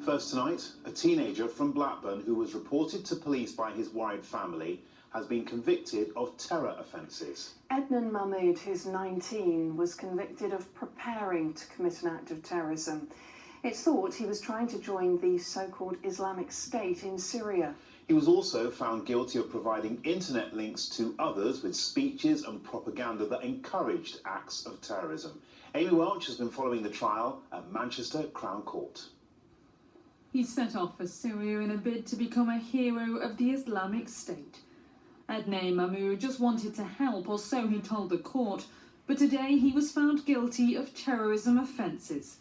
First tonight, a teenager from Blackburn who was reported to police by his worried family has been convicted of terror offences. Ednan Mahmoud, who's 19, was convicted of preparing to commit an act of terrorism. It's thought he was trying to join the so-called Islamic State in Syria. He was also found guilty of providing internet links to others with speeches and propaganda that encouraged acts of terrorism. Amy Welch has been following the trial at Manchester Crown Court. He set off for Syria in a bid to become a hero of the Islamic State. Ednan Mahmoud just wanted to help, or so he told the court, but today he was found guilty of terrorism offences.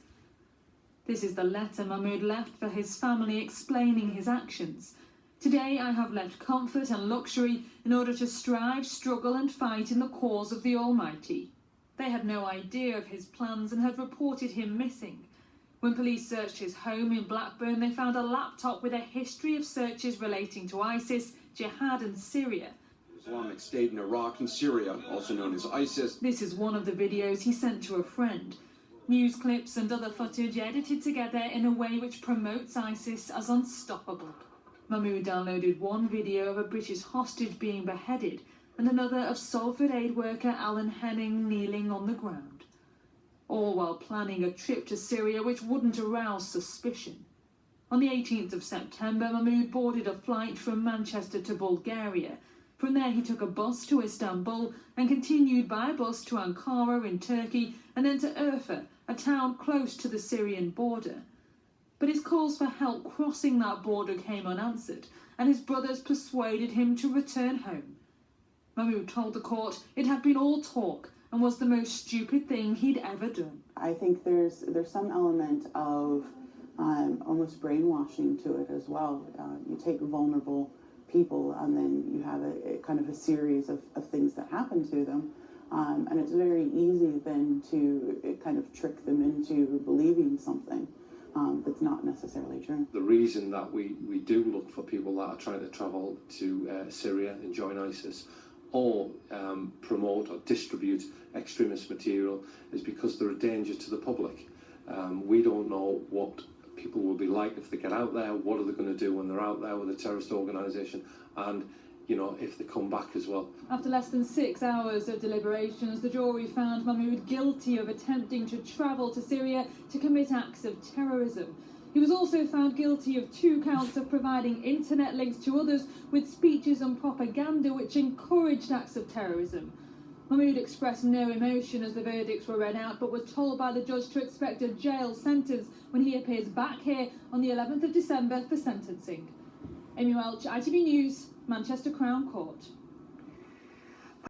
This is the letter Mahmoud left for his family explaining his actions. Today I have left comfort and luxury in order to strive, struggle and fight in the cause of the Almighty. They had no idea of his plans and had reported him missing. When police searched his home in Blackburn, they found a laptop with a history of searches relating to ISIS, Jihad and Syria. Islamic State in Iraq and Syria, also known as ISIS. This is one of the videos he sent to a friend. News clips and other footage edited together in a way which promotes ISIS as unstoppable. Mahmoud downloaded one video of a British hostage being beheaded and another of Salford aid worker Alan Henning kneeling on the ground. All while planning a trip to Syria which wouldn't arouse suspicion. On the 18th of September, Mahmoud boarded a flight from Manchester to Bulgaria. From there he took a bus to Istanbul and continued by bus to Ankara in Turkey and then to Urfa, a town close to the Syrian border. But his calls for help crossing that border came unanswered, and his brothers persuaded him to return home. Mahmoud told the court it had been all talk and was the most stupid thing he'd ever done. I think there's some element of almost brainwashing to it as well. You take vulnerable people and then you have a kind of a series of things that happen to them. And it's very easy then to kind of trick them into believing something that's not necessarily true. The reason that we do look for people that are trying to travel to Syria and join ISIS or promote or distribute extremist material is because they're a danger to the public. We don't know what people will be like if they get out there, what are they going to do when they're out there with a terrorist organisation, and you know, if they come back as well. After less than 6 hours of deliberations, the jury found Mahmoud guilty of attempting to travel to Syria to commit acts of terrorism. He was also found guilty of 2 counts of providing internet links to others with speeches and propaganda which encouraged acts of terrorism. Mahmoud expressed no emotion as the verdicts were read out, but was told by the judge to expect a jail sentence when he appears back here on the 11th of December for sentencing. Amy Welch, ITV News, Manchester Crown Court.